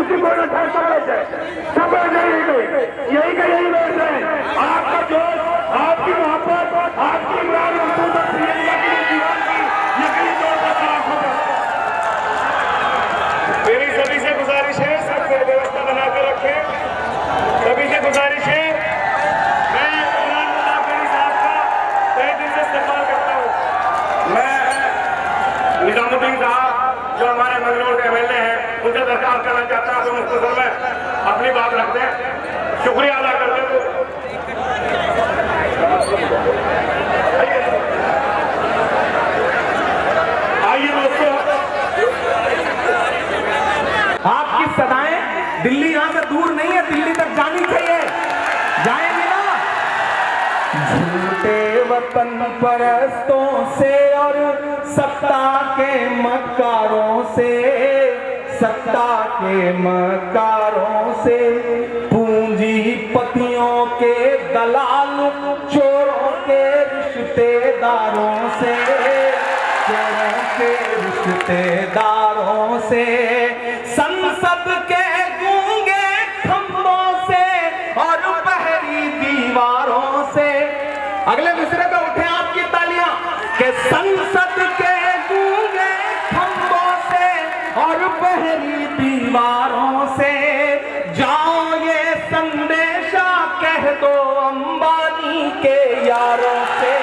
दृष्टिकोण यही का यही बात है। आपका जोश, आपकी मोहब्बत, आपकी इमरान मसूद और प्रियंका की दीवार की यही जोर का आंखों पर। मेरी सभी से गुजारिश है, सबसे व्यवस्था बनाकर रखें। सभी से गुजारिश है, मैं इमरान मुल्ला साहब का तहे दिल से इस्तेमाल करता हूँ। मैं निजामुद्दीन साहब जो हमारे मंगलौर के एमएलए हैं, उनसे दरखास्त करना चाहता हूं कि मुख्तसर में अपनी बात रखते हैं, शुक्रिया अदा करते हैं। आइए दोस्तों, आपकी सदाएं दिल्ली यहां से दूर नहीं है, दिल्ली तक जानी चाहिए, जाएंगे ना। झूठे वतन परस्तों से और सत्ता के मकारों से, सत्ता के मकारों से, पूंजीपतियों के दलाल, चोरों के रिश्तेदारों से, चोरों के रिश्तेदारों से, संसद के गूंगे खंभों से और बहरी दीवारों से। अगले मिसरे पे उठे आपकी तालियां कि संसद के गूंगे खंभों से और बहरी दीवारों से, जाओ ये संदेशा कह दो अंबानी के यारों से,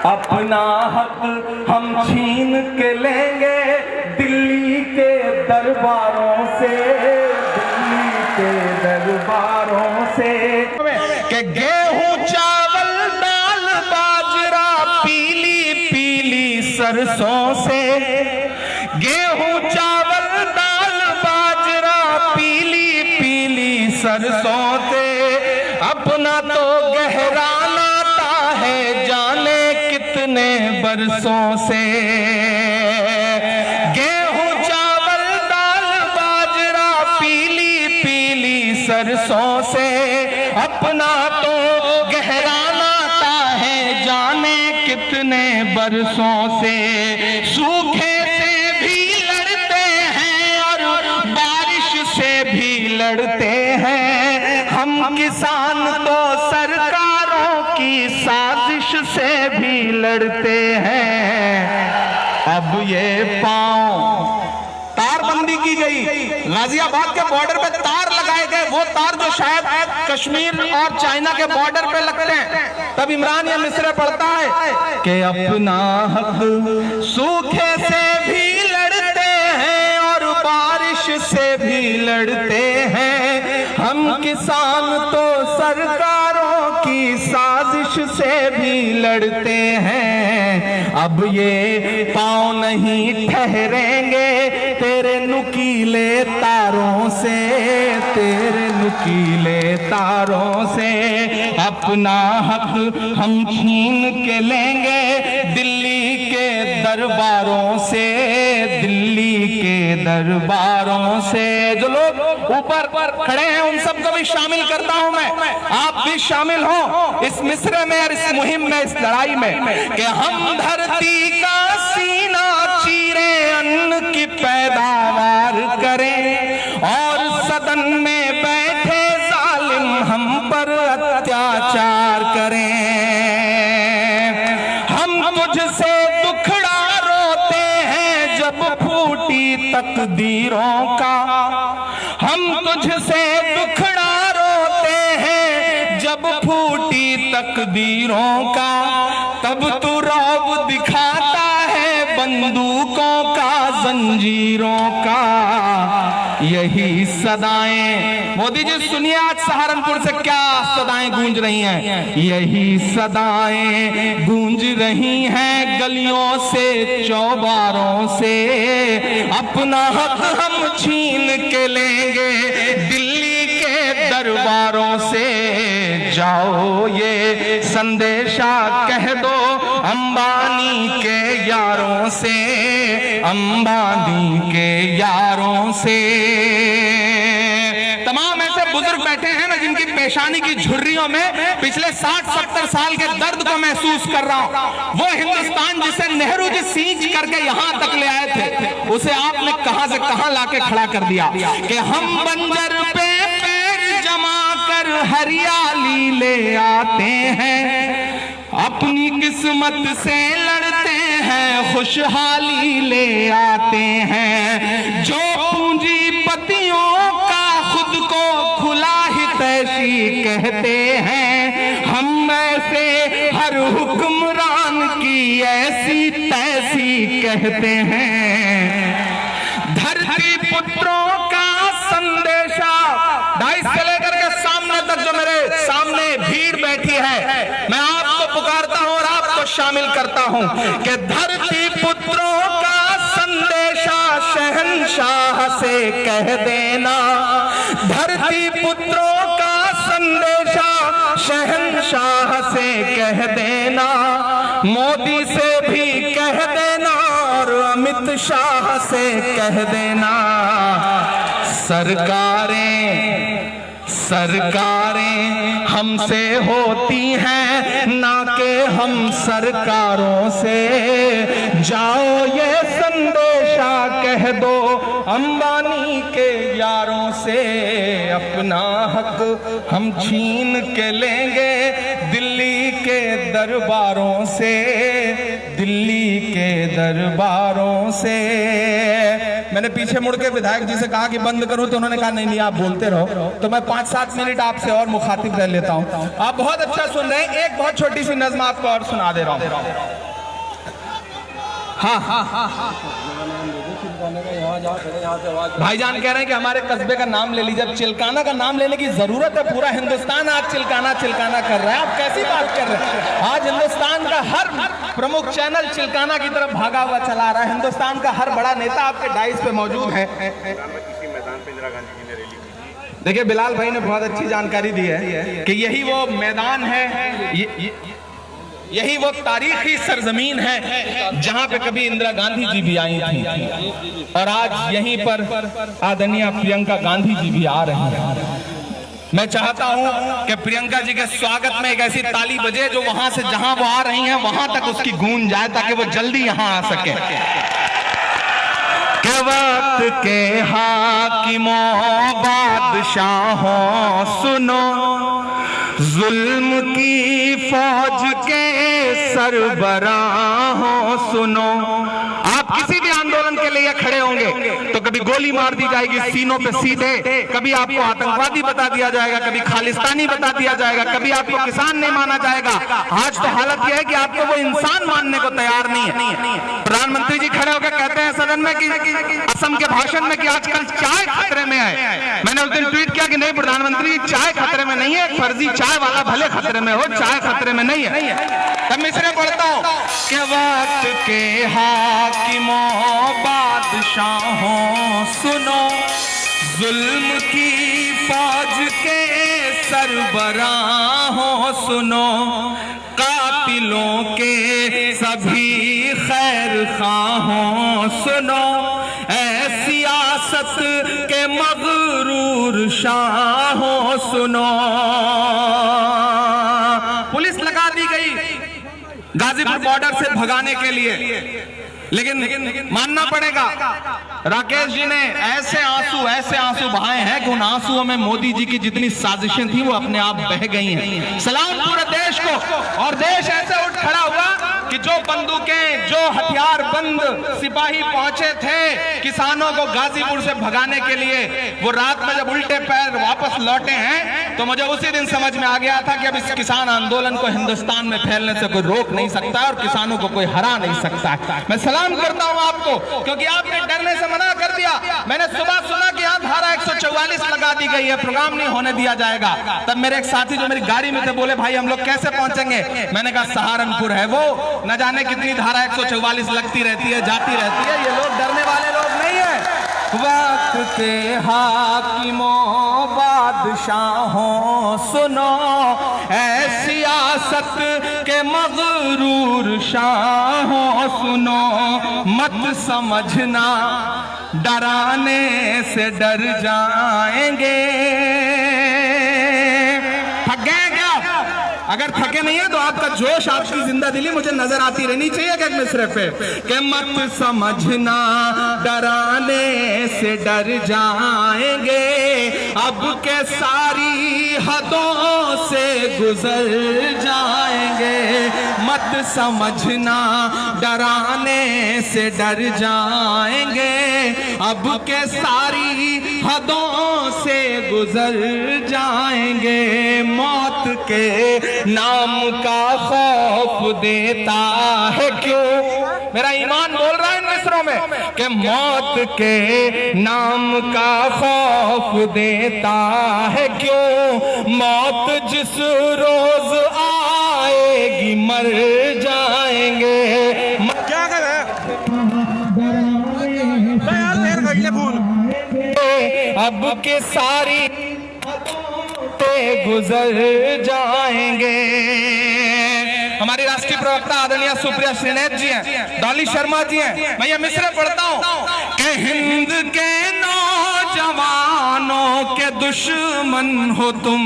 अपना हक हम छीन के लेंगे दिल्ली के दरबारों से, दिल्ली के दरबारों से। कि गेहूं चावल दाल बाजरा पीली पीली सरसों से, गेहूं चावल दाल बाजरा पीली पीली सरसों से, अपना तो गहरा नाता है जाने कितने बरसों से। गेहूं चावल दाल बाजरा पीली पीली सरसों से, अपना तो गहरा नाता है जाने कितने बरसों से। सूखे से भी लड़ते हैं और बारिश से भी लड़ते हैं, हम किसान तो सरकारों की साजिश से भी लड़ते हैं। अब ये पांव तारबंदी की गई, गाजियाबाद के बॉर्डर पे तार लगाए गए, वो तार जो शायद कश्मीर और चाइना के बॉर्डर पे लगते हैं। तब इमरान ये मिसरे पढ़ता है कि अपना हक सूखे से भी लड़ते हैं और बारिश से भी लड़ते हैं, हम किसान तो सरकारों की साजिश से भी लड़ते हैं। अब ये पांव नहीं ठहरेंगे तेरे नुकीले तारों से, तेरे नुकीले तारों से। अपना हक हम छीन के लेंगे दिल्ली के दरबारों से, दिल्ली के दरबारों से। जो लोग ऊपर खड़े हैं उन सबको भी शामिल करता हूं मैं, आप भी शामिल हो इस मिसरे में और इस मुहिम में, इस लड़ाई में, कि हम धरती का सीना चीरे अन्न की पैदावार करें और सदन में बैठे जालिम हम पर अत्याचार करें। हम तुझसे दुखड़ा रोते हैं जब फूटी तकदीरों का, हम तुझसे दुखड़ा रोते हैं जब फूटी तकदीरों का, तब तू रौब दिखाता है बंदूकों का, जंजीरों का। यही सदाएं, मोदी जी सुनिए आज सहारनपुर से क्या सदाएं गूंज रही हैं। यही सदाएं गूंज रही हैं गलियों से, चौबारों से। अपना हक हम छीन के लेंगे दिल्ली के दरबारों से। जाओ ये संदेशा कह दो अंबानी के यारों से, अंबानी के यारों से। तमाम ऐसे बुजुर्ग बुजुर्ग बैठे हैं ना, जिनकी पेशानी की झुर्रियों में पिछले 60-70 साल के दर्द को महसूस कर रहा हूं। वो हिंदुस्तान जिसे नेहरू जी सींच करके यहां तक ले आए थे, उसे आपने कहां से कहां लाके खड़ा कर दिया कि हम बंजर पे पैर जमा कर हरियाली ले आते हैं, अपनी किस्मत से लड़ते हैं, खुशहाली ले आते हैं। जो पूंजीपतियों का खुद को खुला हितैषी कहते हैं, हम ऐसे हर हुक्मरान की ऐसी तैसी कहते हैं। धरती पुत्रों का संदेशा 2.5 से लेकर के सामने तक जो मेरे सामने भीड़ बैठी है, मैं आपको पुकारता हूं और आपको शामिल करता हूं कि धरती पुत्रों का संदेशा शहंशाह से कह देना। धरती पुत्रों का संदेशा शहंशाह से कह देना, मोदी से भी कह देना और अमित शाह से कह देना। सरकारें हमसे होती हैं ना कि हम सरकारों से। जाओ ये संदेशा कह दो अंबानी के यारों से, अपना हक हम छीन के लेंगे दिल्ली के दरबारों से, दिल्ली के दरबारों से। मैंने पीछे मुड़ के विधायक जी से कहा कि बंद करूं, तो उन्होंने कहा नहीं नहीं आप बोलते रहो। तो मैं 5-7 मिनट आपसे और मुखातिब रह लेता हूं। आप बहुत अच्छा सुन रहे हैं, एक बहुत छोटी सी नज़्म आपको और सुना दे रहा हूं। हाँ, भाईजान कह रहे हैं कि हमारे कस्बे का नाम ले लीजिए। चिल्काना का नाम लेने की जरूरत है, पूरा हिंदुस्तान आज चिल्काना चिल्काना कर रहा है। आप कैसी बात कर रहे हैं? आज हिंदुस्तान का हर प्रमुख चैनल चिल्काना की तरफ भागा हुआ चला रहा है। हिंदुस्तान का हर बड़ा नेता आपके डाइस पे मौजूद है। देखिए बिलाल भाई ने बहुत अच्छी जानकारी दी है कि यही वो मैदान है, यही वो तारीखी सरजमीन है जहां पे कभी इंदिरा गांधी जी भी आई थी, और आज यहीं पर आदरणीय प्रियंका गांधी जी भी आ रही हैं। मैं चाहता हूं कि प्रियंका जी के स्वागत में एक ऐसी ताली बजे जो वहां से जहां वो आ रही हैं वहां तक उसकी गूंज जाए, ताकि वो जल्दी यहां आ सके। के वक्त के हाकिमों बादशाहों सुनो, जुल्म की फौज के सरबराहों सुनो। आप किसी भी आंदोलन के लिए खड़े होंगे तो कभी गोली मार दी जाएगी सीनों पे सीधे, कभी आपको आतंकवादी बता दिया जाएगा, कभी खालिस्तानी बता दिया जाएगा, कभी आपको किसान नहीं माना जाएगा। आज तो हालत यह है कि आपको वो इंसान मानने को तैयार नहीं है। प्रधानमंत्री जी खड़े होकर कहते हैं सदन में कि असम के भाषण में कि आजकल चाय खतरे में है। मैंने उस दिन ट्वीट किया कि नहीं प्रधानमंत्री, चाय खतरे में नहीं है, फर्जी चाय वाला भले खतरे में हो, चाय खतरे में नहीं है। तब मिसरे पढ़ता हूं कि वक्त के हाकिमों बादशाहों सुनो, जुल्म की फौज के सरबराहों सुनो, कातिलों के सभी खैर खाहों सुनो, ऐ सियासत के मगरूर शाहों सुनो। पुलिस लगा दी गई गाजीपुर बॉर्डर से भगाने के लिए, लेकिन मानना पड़ेगा राकेश जी ने ऐसे आंसू बहाए हैं कि उन आंसुओं में मोदी जी की जितनी साजिशें थी वो अपने आप बह गई हैं। सलाम पूरे देश को। और देश ऐसे उठ खड़ा हुआ कि जो बंदूकें, जो हथियार बंद सिपाही पहुंचे थे किसानों को गाजीपुर से भगाने के लिए, वो रात में जब उल्टे पैर वापस लौटे हैं तो मुझे उसी दिन समझ में आ गया था कि अब इस किसान आंदोलन को हिंदुस्तान में फैलने से कोई रोक नहीं सकता और किसानों को कोई हरा नहीं सकता। मैं सलाम करता हूं आपको, क्योंकि आपने डरने से मना कर दिया। मैंने सुबह सुना कि यहां धारा 144 लगा दी गई है, प्रोग्राम नहीं होने दिया जाएगा। तब मेरे एक साथी जो मेरी गाड़ी में थे बोले भाई हम लोग कैसे पहुंचेंगे? मैंने कहा सहारनपुर है वो, न जाने कितनी धारा 144 लगती रहती है, जाती रहती है, ये लोग डरने वाले लोग नहीं है। वक्त के हाकिमों बादशाहों सुनो, ऐ सियासत के मगरूर शाहों सुनो, मत समझना डराने से डर जाएंगे, अगर थके नहीं है तो आपका जोश, आपकी जिंदा दिली मुझे नजर आती रहनी चाहिए एक मिसरे पे कि मत समझना डराने से डर जाएंगे, अब के सारी हदों से गुजर जाएंगे। मत समझना डराने से डर जाएंगे, अब के सारी हदों से गुजर जाएंगे। मौत के नाम का खौफ देता है क्यों, मेरा ईमान बोल रहा है इन मिसरों में कि मौत के नाम का खौफ देता है क्यों। मौत जिस रोज आएगी मर जाएंगे। क्या कर रहा है अब के सारी पे गुजर जाएंगे। हमारी राष्ट्रीय प्रवक्ता आदरणीय सुप्रिया श्रीनेत जी हैं, डॉली शर्मा जी हैं। मैं ये मिसरे पढ़ता हूं कि हिंद के नौजवानों के दुश्मन हो तुम।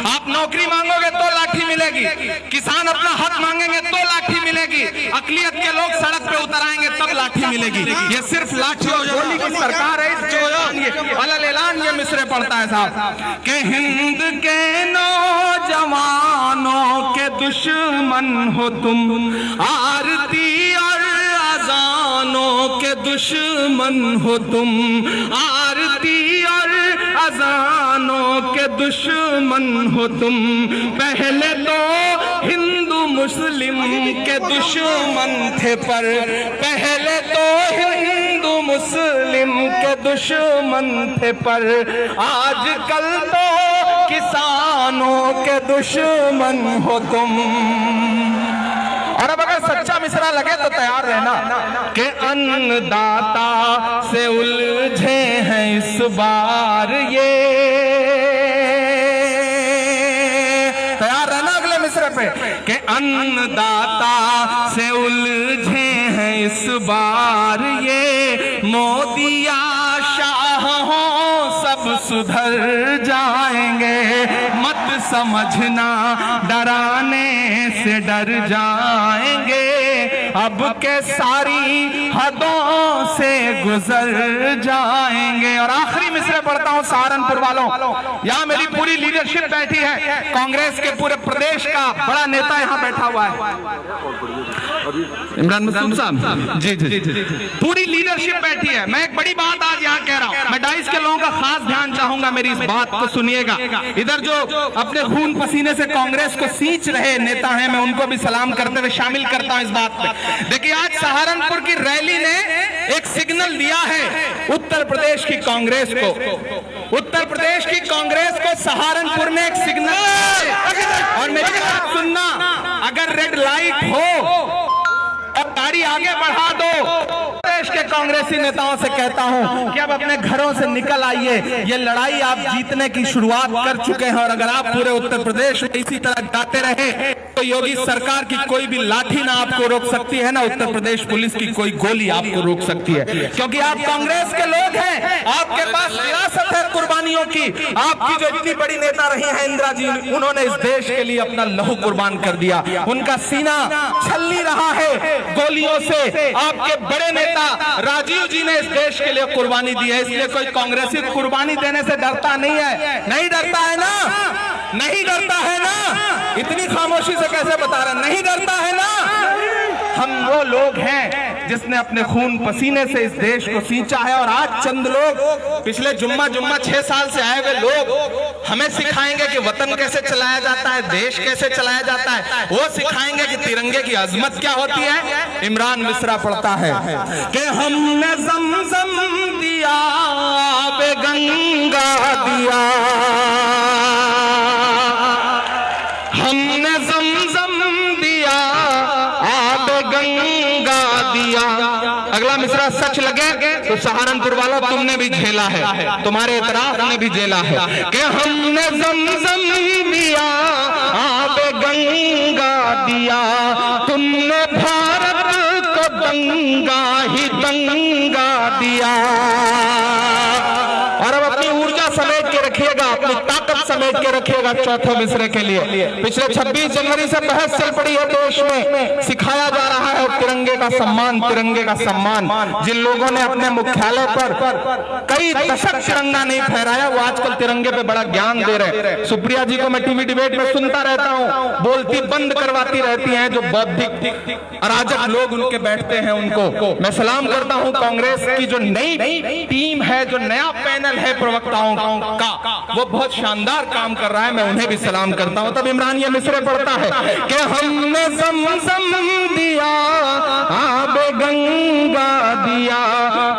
आप नौकरी मांगोगे तो लाठी मिलेगी, किसान अपना हक मांगेंगे तो लाठी मिलेगी, अकलियत के लोग सड़क पे उतर आएंगे तब लाठी मिलेगी। ये सिर्फ लाठी और गोली की सरकार है। अलग ऐलान ये मिसरे पढ़ता है साहब कि हिंद के नौजवानों के दुश्मन हो तुम, आरती और अजानों के दुश्मन हो तुम, आरती और अजानों के दुश्मन हो तुम। पहले तो हिंदू मुस्लिम के दुश्मन थे, पर पहले तो हिंदू मुस्लिम के दुश्मन थे, पर आजकल तो किसानों के दुश्मन हो तुम। और अब अगर सच्चा मिसरा लगे तो तैयार रहना कि अन्नदाता से उलझे हैं इस बार ये। तैयार रहना अगले मिसरे पे कि अन्नदाता से उलझे हैं इस बार ये। मोदिया शाह हो सब सुधर जाएंगे। मत समझना डराने से डर जाएंगे, अब के सारी हदों से गुजर जाएंगे। और आखिरी मिसरे पढ़ता हूं सहारनपुर वालों, यहाँ मेरी पूरी लीडरशिप बैठी है, कांग्रेस के पूरे प्रदेश का बड़ा नेता यहाँ बैठा हुआ है, इमरान मसूद साहब जी जी जी, पूरी लीडरशिप बैठी है। मैं एक बड़ी बात आज यहाँ कह रहा हूँ, मैं डाइस के लोगों का खास ध्यान चाहूंगा, मेरी इस बात को सुनिएगा। इधर जो अपने खून पसीने से कांग्रेस को सींच रहे नेता हैं, मैं उनको भी सलाम करते हुए शामिल करता हूं इस बात में। देखिए आज सहारनपुर की रैली ने एक सिग्नल दिया है उत्तर प्रदेश की कांग्रेस को, उत्तर प्रदेश की कांग्रेस को सहारनपुर ने एक सिग्नल। और मेरी बात सुनना, अगर रेड लाइट हो अब गाड़ी आगे बढ़ा दो। देश के कांग्रेसी नेताओं से कहता हूं कि अब अपने घरों से निकल आइए, ये लड़ाई आप जीतने की शुरुआत कर चुके हैं। और अगर आप पूरे उत्तर प्रदेश में इसी तरह जाते रहे तो योगी सरकार की कोई भी लाठी ना आपको रोक सकती है, ना उत्तर प्रदेश पुलिस की कोई गोली आपको रोक सकती है, क्योंकि आप कांग्रेस के लोग हैं। आपके पास विरासत है कुर्बानियों की। आपकी जो इतनी बड़ी नेता रही हैं इंदिरा जी, उन्होंने इस देश के लिए अपना लहू कुर्बान कर दिया, उनका सीना छलनी रहा है गोलियों से। आपके बड़े नेता राजीव जी ने इस देश के लिए कुर्बानी दी है, इसलिए कोई कांग्रेसी कुर्बानी देने से डरता नहीं है। नहीं डरता है ना, नहीं डरता है ना, इतनी खामोशी से कैसे बता रहे, नहीं डरता है ना। हम वो लोग हैं जिसने अपने खून पसीने से इस देश को सींचा है। और आज चंद लोग पिछले जुम्मा 6 साल से आए हुए लोग हमें सिखाएंगे कि वतन कैसे चलाया जाता है, देश कैसे चलाया जाता है, वो सिखाएंगे कि तिरंगे की अजमत क्या होती है। इमरान मिश्रा पढ़ता है कि हमने ज़मज़म दिया बे गंगा दिया, हमने ज़मज़म दिया आब गंगा दिया। अगला मिसरा सच लगे तो सहारनपुर वालों तुमने भी झेला है, तुम्हारे इतराफ ने भी झेला है कि हमने ज़मज़म दिया आब गंगा दिया, तुमने भारत को दंगा ही दंगा दिया। और अब अपनी ऊर्जा समेट के रखिएगा, अपनी ताकत समेट के रखिएगा चौथे मिसरे के लिए। पिछले 26 जनवरी से बहस चल पड़ी है देश में, सिखाया जा रहा है तिरंगे का सम्मान, तिरंगे का सम्मान। जिन लोगों ने अपने मुख्यालय पर कई दशक तिरंगा नहीं फहराया वो आजकल तिरंगे पे बड़ा ज्ञान दे रहे हैं। सुप्रिया जी को मैं टीवी डिबेट में सुनता रहता हूं, बोलती बंद करवाती रहती हैं। जो बौद्धिक अराजक लोग उनके बैठते हैं उनको मैं सलाम करता हूं। कांग्रेस की जो नई टीम है, जो नया पैनल है प्रवक्ताओं का, वो बहुत शानदार काम कर रहा है, मैं उन्हें भी सलाम करता हूं। तब इमरान ये मिसरे पढ़ता है कि हमने ज़मज़म दिया, आबे गंगा दिया,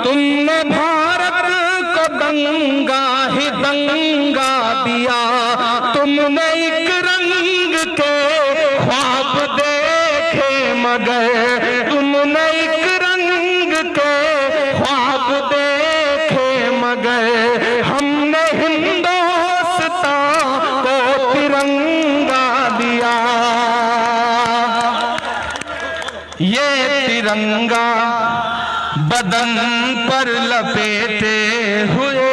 तुमने भारत को दंगा ही दंगा दिया, तुमने एक रंग के ख्वाब देखे मगर, तुमने एक रंग के ख्वाब देखे मगर, हमने हिंदुस्तान को तिरंगा दिया। ये तिरंगा बदन पर लपेटे हुए,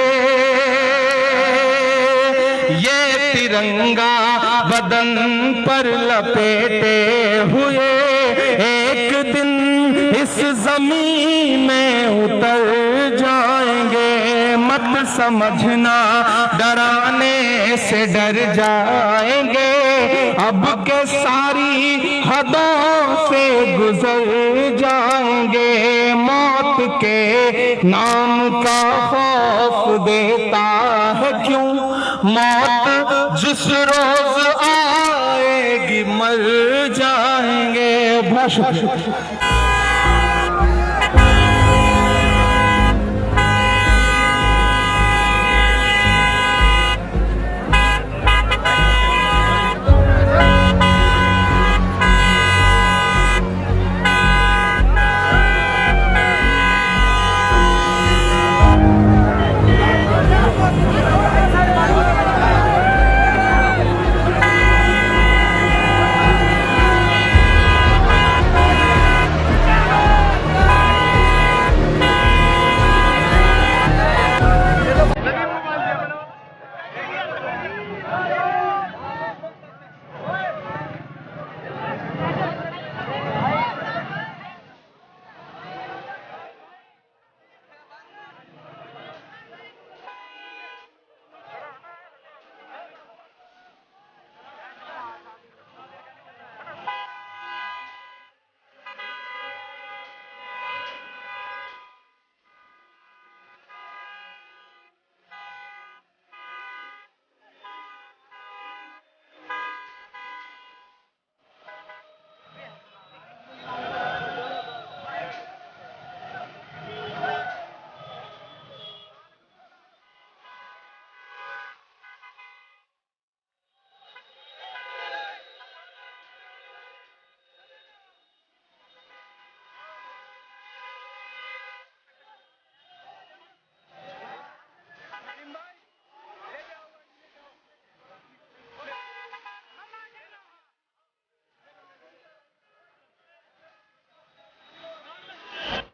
ये तिरंगा बदन पर लपेटे हुए, एक दिन इस जमीन में उतर जाएंगे। मत समझना डराने से डर जाएंगे, अब के सारी हदों से गुजर जाएंगे। मौत के नाम का खौफ देता है क्यों, मौत जिस रोज आएगी मर जाएंगे। बहुत शुक्रिया।